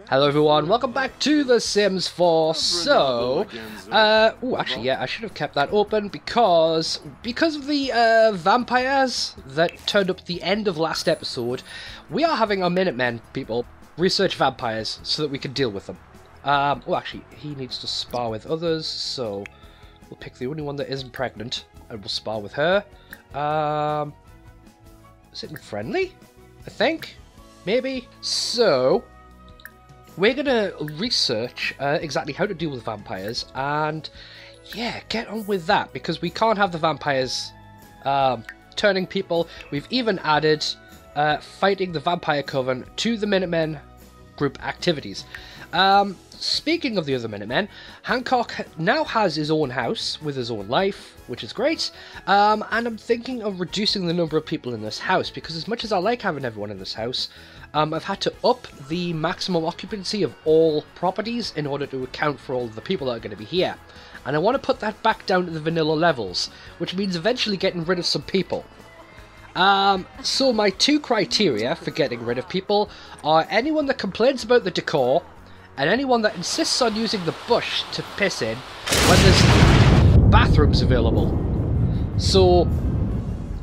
Hello everyone, welcome back to The Sims 4. So, actually, yeah, I should have kept that open because of the vampires that turned up at the end of last episode. We are having our Minutemen people research vampires so that we can deal with them. Actually, he needs to spar with others, so we'll pick the only one that isn't pregnant and we'll spar with her. Is it friendly? I think, maybe. So we're gonna research exactly how to deal with vampires, and yeah, get on with that, because we can't have the vampires turning people. We've even added fighting the vampire coven to the Minutemen group activities. Speaking of the other Minutemen, Hancock now has his own house with his own life, which is great, and I'm thinking of reducing the number of people in this house, because as much as I like having everyone in this house, I've had to up the maximum occupancy of all properties in order to account for all the people that are going to be here. And I want to put that back down to the vanilla levels, which means eventually getting rid of some people. So my two criteria for getting rid of people are anyone that complains about the decor, and anyone that insists on using the bush to piss in when there's bathrooms available. So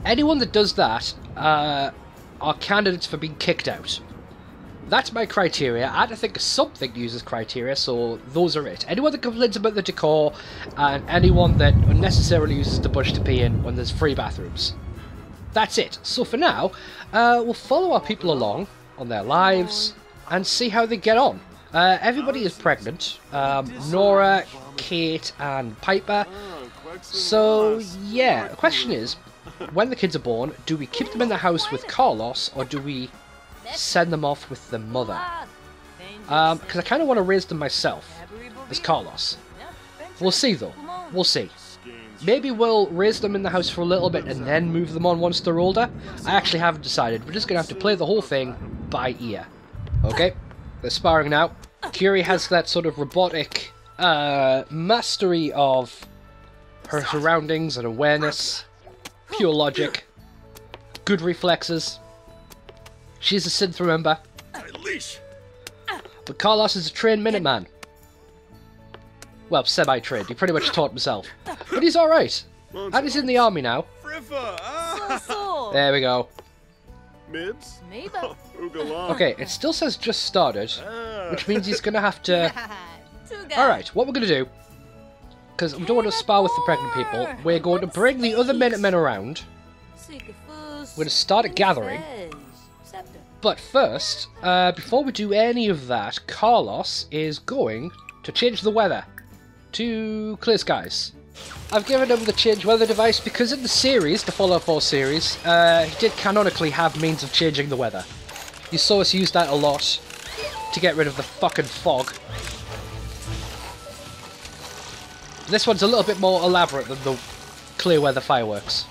anyone that does that are candidates for being kicked out. That's my criteria. I had to think of something to use as criteria, so those are it. Anyone that complains about the decor, and anyone that unnecessarily uses the bush to pee in when there's free bathrooms. That's it. So for now, we'll follow our people along on their lives and see how they get on. Everybody is pregnant. Nora, Cait, and Piper. So yeah, the question is, when the kids are born, do we keep them in the house with Carlos, or do we send them off with the mother? Because I kind of want to raise them myself as Carlos. We'll see though. We'll see. Maybe we'll raise them in the house for a little bit and then move them on once they're older. I actually haven't decided. We're just going to have to play the whole thing by ear. Okay, they're sparring now. Curie has that sort of robotic mastery of her surroundings and awareness. Pure logic. Good reflexes. She's a synth, remember. But Carlos is a trained Minuteman. Well, semi-trained. He pretty much taught himself. But he's alright. And he's in the army now. There we go. Okay, it still says just started, which means he's going to have to... Alright, what we're going to do, because we don't want to spar with the pregnant people, we're going to bring the other Minutemen around. We're going to start a gathering. But first, before we do any of that, Carlos is going to change the weather to clear skies. I've given him the change weather device because in the series, the Fallout 4 series, he did canonically have means of changing the weather. You saw us use that a lot to get rid of the fucking fog. This one's a little bit more elaborate than the clear weather fireworks.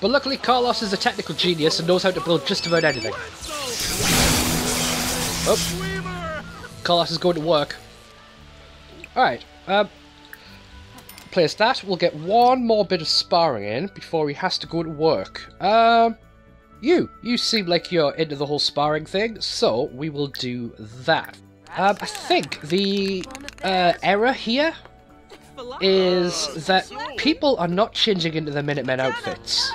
But luckily Carlos is a technical genius and knows how to build just about anything. Oh, Carlos is going to work. Alright, place that. We'll get one more bit of sparring in before he has to go to work. You seem like you're into the whole sparring thing, so we will do that. I think the error here is that people are not changing into their Minutemen outfits.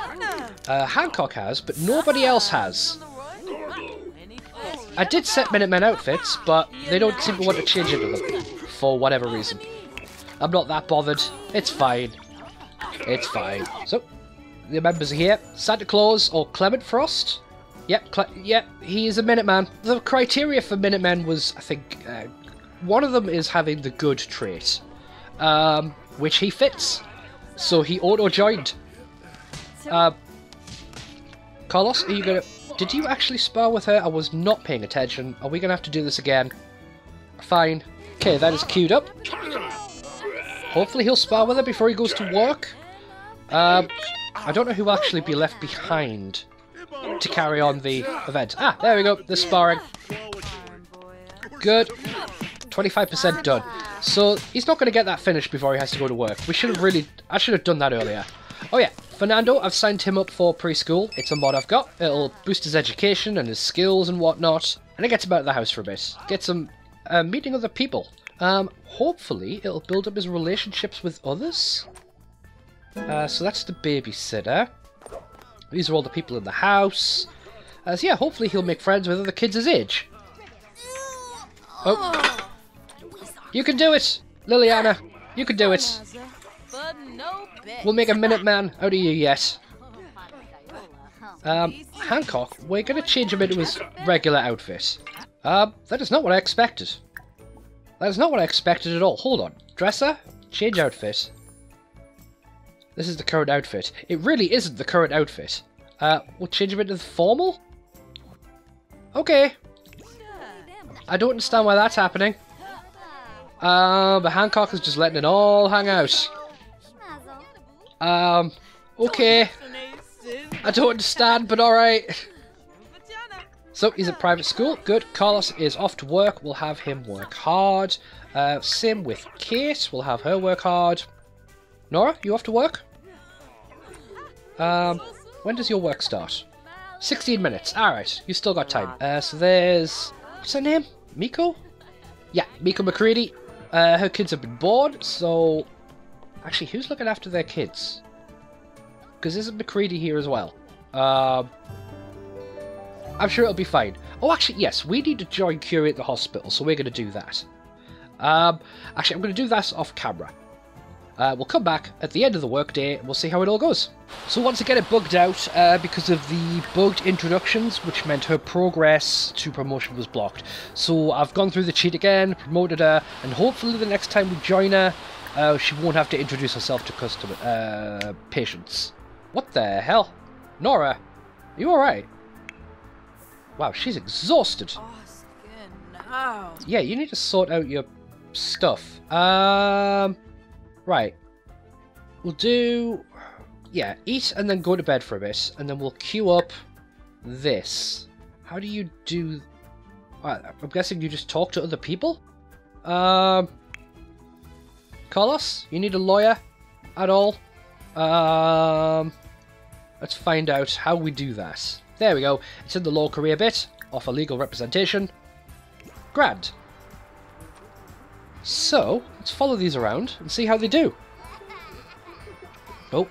Hancock has, but nobody else has. I did set Minutemen outfits, but they don't seem to want to change into them. For whatever reason. I'm not that bothered. It's fine. It's fine. So, the members are here. Santa Claus or Clement Frost. Yep, he is a Minuteman. The criteria for Minutemen was, I think, one of them is having the good trait, which he fits. So he auto-joined. Carlos, are you gonna... Did you actually spar with her? I was not paying attention. Are we gonna have to do this again? Fine. Okay, that is queued up. Hopefully he'll spar with her before he goes to work. I don't know who will actually be left behind to carry on the event. Ah, there we go. The sparring. Good. 25% done. So he's not going to get that finished before he has to go to work. I should have done that earlier. Oh yeah, Fernando, I've signed him up for preschool. It's a mod I've got. It'll boost his education and his skills and whatnot. And it gets him out of the house for a bit. Gets him meeting other people. Hopefully, it'll build up his relationships with others. So that's the babysitter. These are all the people in the house. So yeah, hopefully he'll make friends with other kids his age. Oh. You can do it, Liliana. You can do it. We'll make a Minuteman out of you yet. Hancock, we're going to change him into his regular outfit. That is not what I expected. That is not what I expected at all. Hold on. Dresser, change outfit. This is the current outfit. It really isn't the current outfit. We'll change him into the formal? Okay. I don't understand why that's happening. But Hancock is just letting it all hang out. Okay. I don't understand, but alright. So, he's at private school. Good. Carlos is off to work. We'll have him work hard. Same with Cait. We'll have her work hard. Nora, you off to work? When does your work start? 16 minutes. Alright, you still got time. So there's... What's her name? Miko? Yeah, Miko McCready. Her kids have been born, so... Actually, who's looking after their kids? Because isn't McCready here as well? I'm sure it'll be fine. Oh, actually, yes, we need to join Curie at the hospital, so we're going to do that. Actually, I'm going to do that off camera. We'll come back at the end of the workday, and we'll see how it all goes. So once again, it bugged out because of the bugged introductions, which meant her progress to promotion was blocked. So I've gone through the cheat again, promoted her, and hopefully the next time we join her, she won't have to introduce herself to patients. What the hell? Nora, are you alright? Wow, she's exhausted. Yeah, you need to sort out your stuff. Right. We'll do... Yeah, eat and then go to bed for a bit, and then we'll queue up this. How do you do... I'm guessing you just talk to other people? Carlos, you need a lawyer at all? Let's find out how we do that. There we go. It's in the law career bit. Offer legal representation. Grand. So, let's follow these around and see how they do. Oh,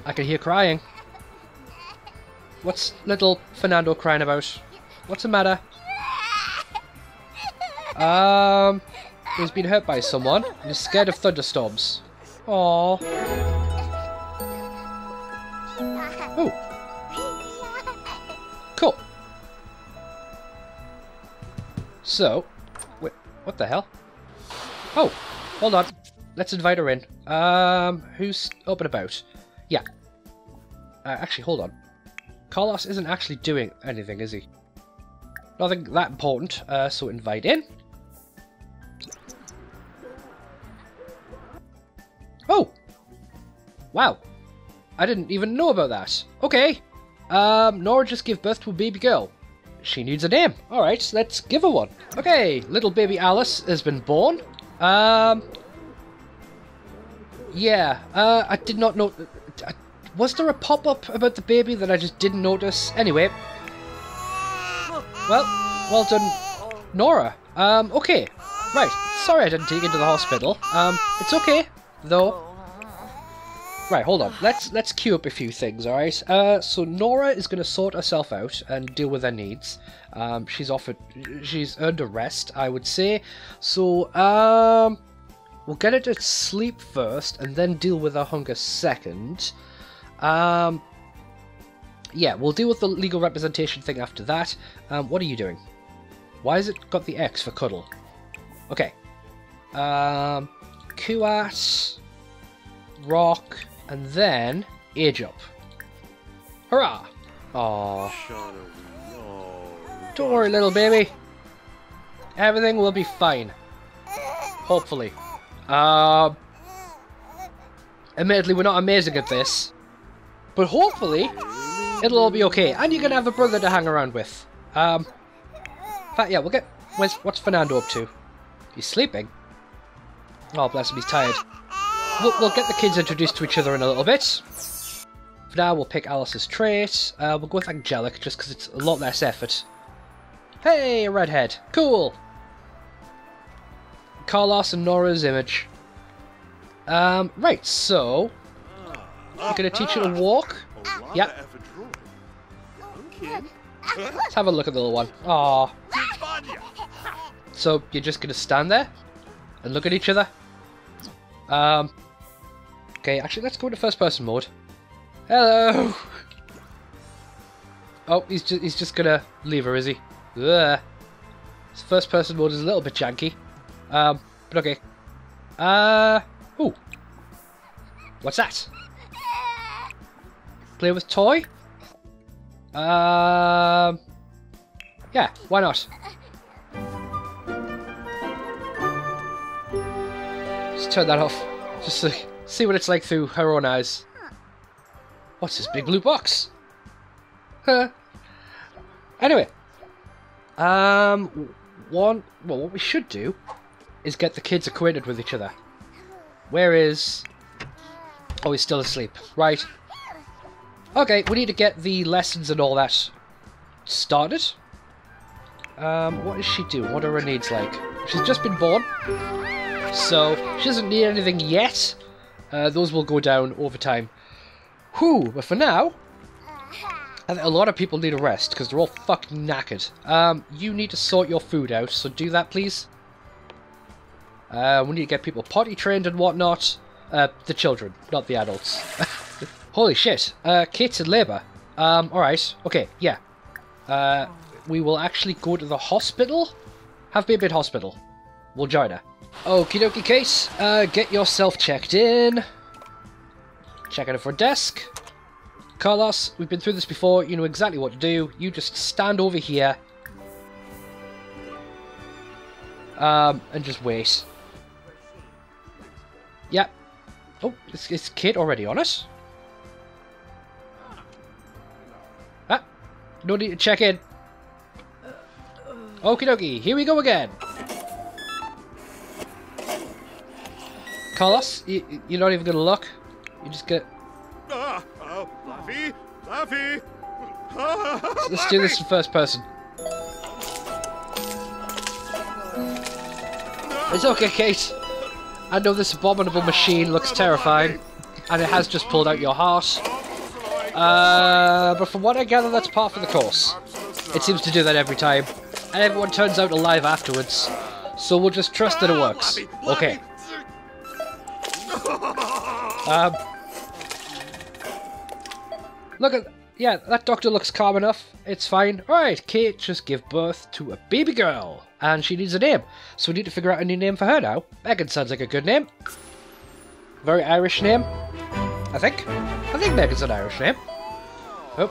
I can hear crying. What's little Fernando crying about? What's the matter? He's been hurt by someone and he's scared of thunderstorms. Aww. Oh. Cool. So, wait, what the hell? Oh, hold on. Let's invite her in. Who's up and about? Yeah. Actually, hold on. Carlos isn't actually doing anything, is he? Nothing that important, so invite in. Oh! Wow. I didn't even know about that. Okay. Nora just gave birth to a baby girl. She needs a name. Alright, let's give her one. Okay, little baby Alice has been born. Yeah, I did not know... Was there a pop-up about the baby that I just didn't notice? Anyway. Well done, Nora. Okay. Right, sorry I didn't take you to the hospital. It's okay, though. Right, hold on. Let's queue up a few things, alright? So Nora is going to sort herself out and deal with her needs. She's earned a rest, I would say. So, we'll get her to sleep first and then deal with her hunger second. Yeah, we'll deal with the legal representation thing after that. What are you doing? Why has it got the X for cuddle? Okay. Kuat, rock, and then age up. Hurrah! Aww. Don't worry, little baby. Everything will be fine. Hopefully. Admittedly, we're not amazing at this. But hopefully, it'll all be okay. And you're gonna have a brother to hang around with. In fact, yeah, we'll get... What's Fernando up to? He's sleeping. Oh, bless him, he's tired. We'll get the kids introduced to each other in a little bit. For now, we'll pick Alice's trait. We'll go with angelic, just because it's a lot less effort. Hey, a redhead. Cool. Carlos and Nora's image. Right, so... We're going to teach her to walk. Yep. Let's have a look at the little one. Aww. So, you're just going to stand there and look at each other? Okay, actually, let's go into first person mode. Hello! Oh, he's just going to leave her, is he? Ugh. His first person mode is a little bit janky. But okay. Ooh. What's that? Play with toy? Yeah, why not? Just turn that off. Just to see what it's like through her own eyes. What's this big blue box? Huh. Anyway. Well, what we should do is get the kids acquainted with each other. Where is... Oh, he's still asleep. Right. Okay, we need to get the lessons and all that started. What is she doing? What are her needs like? She's just been born, so she doesn't need anything yet. Those will go down over time. Whew, but for now, I think a lot of people need a rest because they're all fucking knackered. You need to sort your food out, so do that, please. We need to get people potty trained and whatnot. The children, not the adults. Holy shit, Cait's in labour. Alright, okay, yeah. We will actually go to the hospital. Have baby at hospital. We'll join her. Okie dokie, Cait. Get yourself checked in. Check out her front desk. Carlos, we've been through this before. You know exactly what to do. You just stand over here. And just wait. Yep. Oh, is Cait already on it? Ah, no need to check in. Okie dokie, here we go again. Carlos, you're not even gonna look. You just get. Laffy. Let's do this in first person. It's okay, Cait. I know this abominable machine looks terrifying, and it has just pulled out your heart. But from what I gather, that's part of the course. It seems to do that every time, and everyone turns out alive afterwards. So we'll just trust that it works. Okay. Look at... Yeah, that doctor looks calm enough. It's fine. Alright, Cait just gave birth to a baby girl. And she needs a name. So we need to figure out a new name for her now. Megan sounds like a good name. Very Irish name. I think Megan's an Irish name. Oh,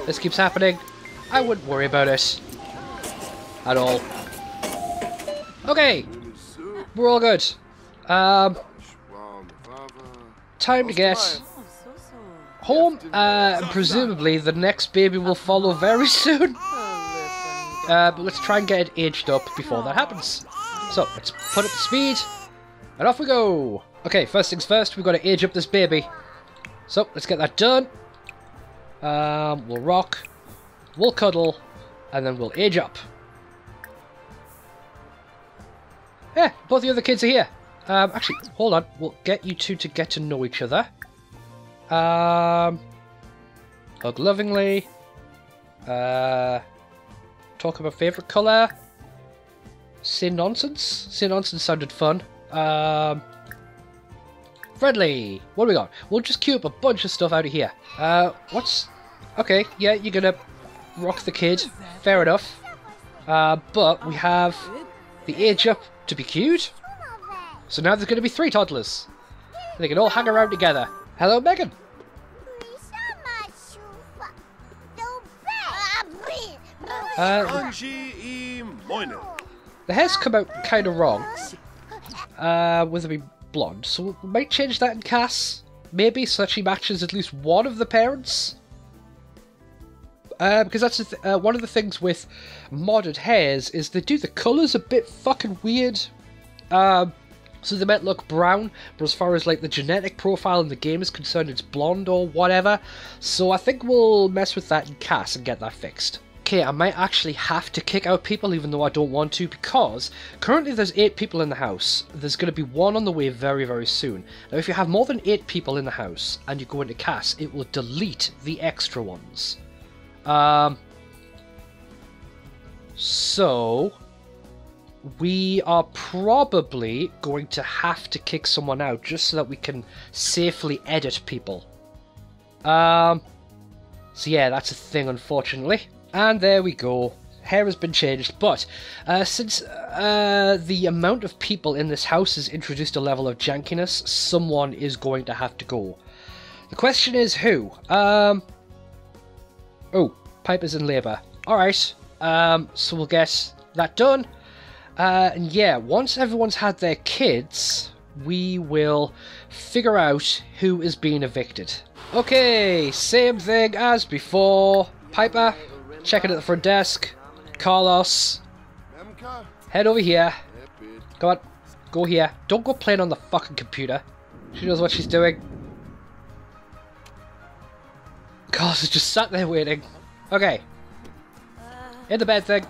this keeps happening. I wouldn't worry about it. At all. Okay. We're all good. Time to get home, and presumably the next baby will follow very soon. But let's try and get it aged up before that happens. So, let's put it to speed, and off we go. Okay, first things first, we've got to age up this baby. So, let's get that done. We'll rock, we'll cuddle, and then we'll age up. Yeah, both the other kids are here. Actually, hold on. We'll get you two to get to know each other. Hug lovingly. Talk about favourite colour. Say nonsense. Say nonsense sounded fun. Friendly. What do we got? We'll just queue up a bunch of stuff out of here. What's... Okay, yeah, you're gonna rock the kid. Fair enough. But we have the age up to be queued. So now there's going to be 3 toddlers. They can all hang around together. Hello, Megan. The hair's come out kind of wrong. With it being blonde. So we might change that in Cass. Maybe, so that she matches at least one of the parents. Because that's one of the things with modded hairs is they do the colours a bit fucking weird. So they might look brown, but as far as like the genetic profile in the game is concerned it's blonde or whatever, so I think we'll mess with that in CAS and get that fixed. Okay, I might actually have to kick out people even though I don't want to, because currently there's 8 people in the house. There's going to be 1 on the way very, very soon. Now if you have more than 8 people in the house and you go into CAS, it will delete the extra ones. So we are probably going to have to kick someone out just so that we can safely edit people. So yeah, that's a thing, unfortunately. And there we go. Hair has been changed, but since the amount of people in this house has introduced a level of jankiness, someone is going to have to go. The question is who? Oh, Piper's in labour. Alright, so we'll get that done. And yeah, once everyone's had their kids, we will figure out who is being evicted. Okay, same thing as before. Piper, checking at the front desk. Carlos, head over here. Come on, go here. Don't go playing on the fucking computer. She knows what she's doing. Carlos is just sat there waiting. Okay. In the bed thing.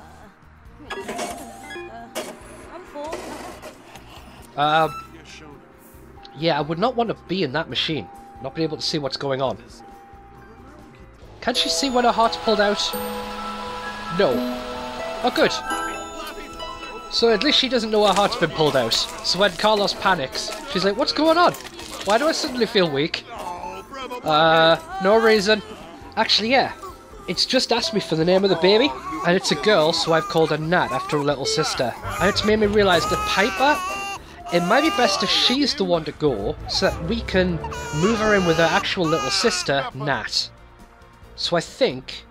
Yeah, I would not want to be in that machine. Not be able to see what's going on. Can she see when her heart's pulled out? No. Oh, good. So at least she doesn't know her heart's been pulled out. So when Carlos panics, she's like, what's going on? Why do I suddenly feel weak? No reason. Actually, yeah. It's just asked me for the name of the baby, and it's a girl, so I've called her Nat after her little sister. And it's made me realise that Piper, it might be best if she's the one to go, so that we can move her in with her actual little sister, Nat. So I think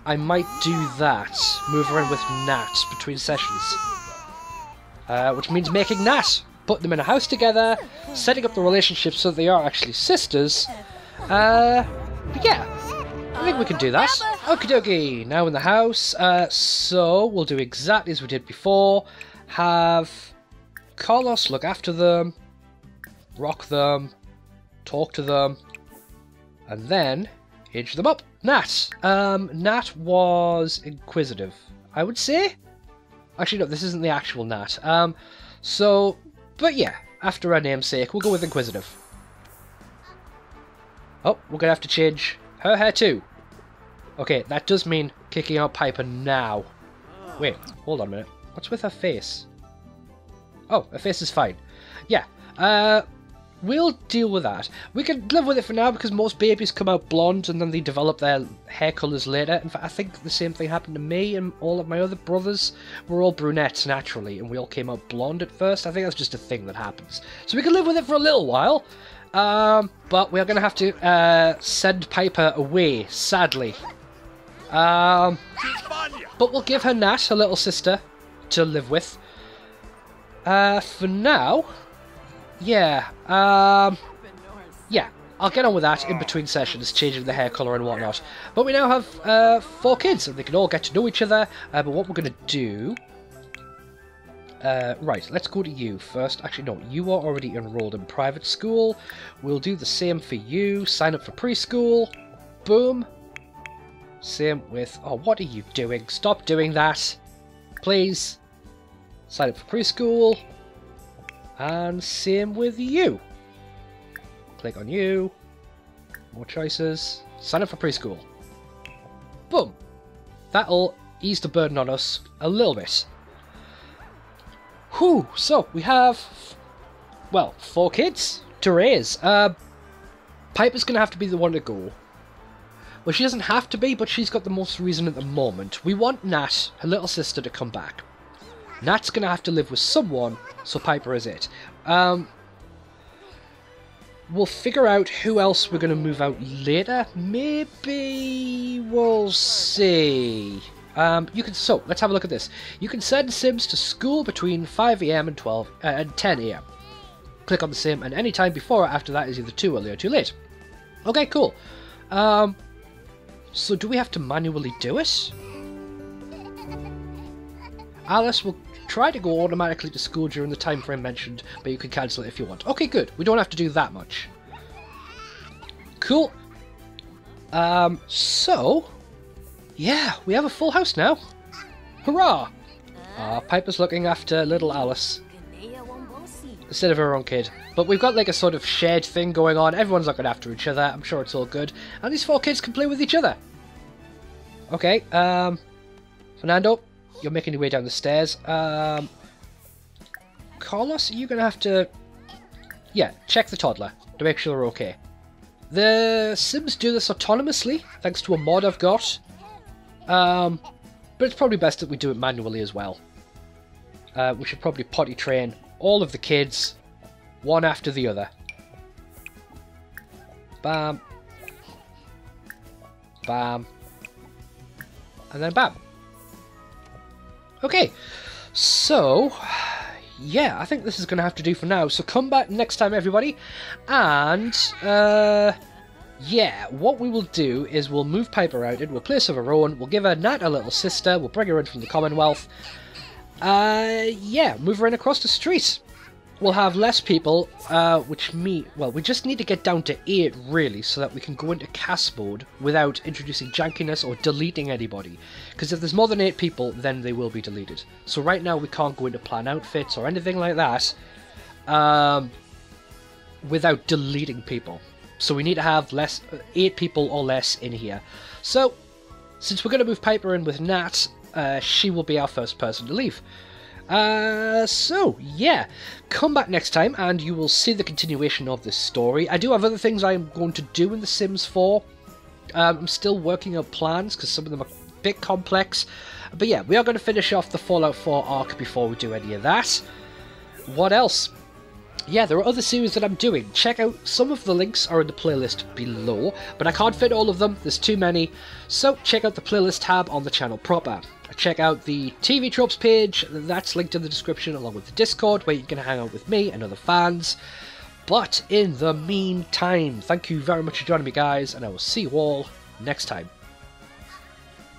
I might do that. Move her in with Nat between sessions. Which means making Nat. Putting them in a house together, setting up the relationship so that they are actually sisters. But yeah, I think we can do that. Okie dokie, now in the house. So we'll do exactly as we did before. Have Carlos look after them, rock them, talk to them, and then age them up. Nat. Nat was inquisitive, I would say. Actually, no, this isn't the actual Nat. But yeah, after our namesake, we'll go with inquisitive. Oh, we're gonna have to change her hair too. Okay, that does mean kicking out Piper now. Wait, hold on a minute. What's with her face? Oh, her face is fine. Yeah, we'll deal with that. We can live with it for now because most babies come out blonde and then they develop their hair colours later. In fact, I think the same thing happened to me and all of my other brothers. We're all brunettes naturally and we all came out blonde at first. I think that's just a thing that happens. So we can live with it for a little while. But we're going to have to send Piper away, sadly. But we'll give her Nat, her little sister, to live with. For now, yeah, I'll get on with that in between sessions, changing the hair colour and whatnot. But we now have 4 kids, and they can all get to know each other. But what we're going to do... right, let's go to you first. Actually, no, you are already enrolled in private school. We'll do the same for you. Sign up for preschool. Boom. Same with... Oh, what are you doing? Stop doing that. Please. Sign up for preschool. And same with you. Click on you. More choices. Sign up for preschool. Boom. That'll ease the burden on us a little bit. Whew, so we have, well, 4 kids to raise. Piper's going to have to be the one to go. Well, she doesn't have to be, but she's got the most reason at the moment. We want Nat, her little sister, to come back. Nat's going to have to live with someone, so Piper is it. We'll figure out who else we're going to move out later. Maybe we'll see. So let's have a look at this. You can send Sims to school between 5 AM and 10 AM. Click on the Sim, and any time before or after that is either too early or too late. Okay, cool. So do we have to manually do it? Alice will try to go automatically to school during the time frame mentioned, but you can cancel it if you want. Okay, good. We don't have to do that much. Cool. So, yeah, we have a full house now. Hurrah! Piper's looking after little Alice instead of her own kid. But we've got like a sort of shared thing going on. Everyone's looking after each other. I'm sure it's all good. And these 4 kids can play with each other. Okay, Fernando, you're making your way down the stairs. Carlos, you're going to have to... Yeah, check the toddler to make sure they're okay. The Sims do this autonomously, thanks to a mod I've got. But it's probably best that we do it manually as well. We should probably potty train all of the kids, one after the other. Bam. Bam. And then bam. Okay, so... yeah, I think this is going to have to do for now. So come back next time, everybody. And, yeah, what we will do is we'll move Piper out in, we'll place of her own, we'll give her Nat a little sister, we'll bring her in from the Commonwealth. Yeah, move her in across the street. We'll have less people, well, we just need to get down to 8, really, so that we can go into cast mode without introducing jankiness or deleting anybody. Because if there's more than 8 people, then they will be deleted. So right now we can't go into plan outfits or anything like that without deleting people. So we need to have 8 people or less in here. So, since we're going to move Piper in with Nat, she will be our first person to leave. So, yeah, come back next time and you will see the continuation of this story. I do have other things I'm going to do in The Sims 4. I'm still working on plans because some of them are a bit complex. But yeah, we are going to finish off the Fallout 4 arc before we do any of that. What else? Yeah, there are other series that I'm doing. Check out, some of the links are in the playlist below, but I can't fit all of them, there's too many. So check out the playlist tab on the channel proper. Check out the TV Tropes page, that's linked in the description, along with the Discord, where you can hang out with me and other fans. But in the meantime, thank you very much for joining me, guys, and I will see you all next time.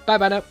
Bye bye now.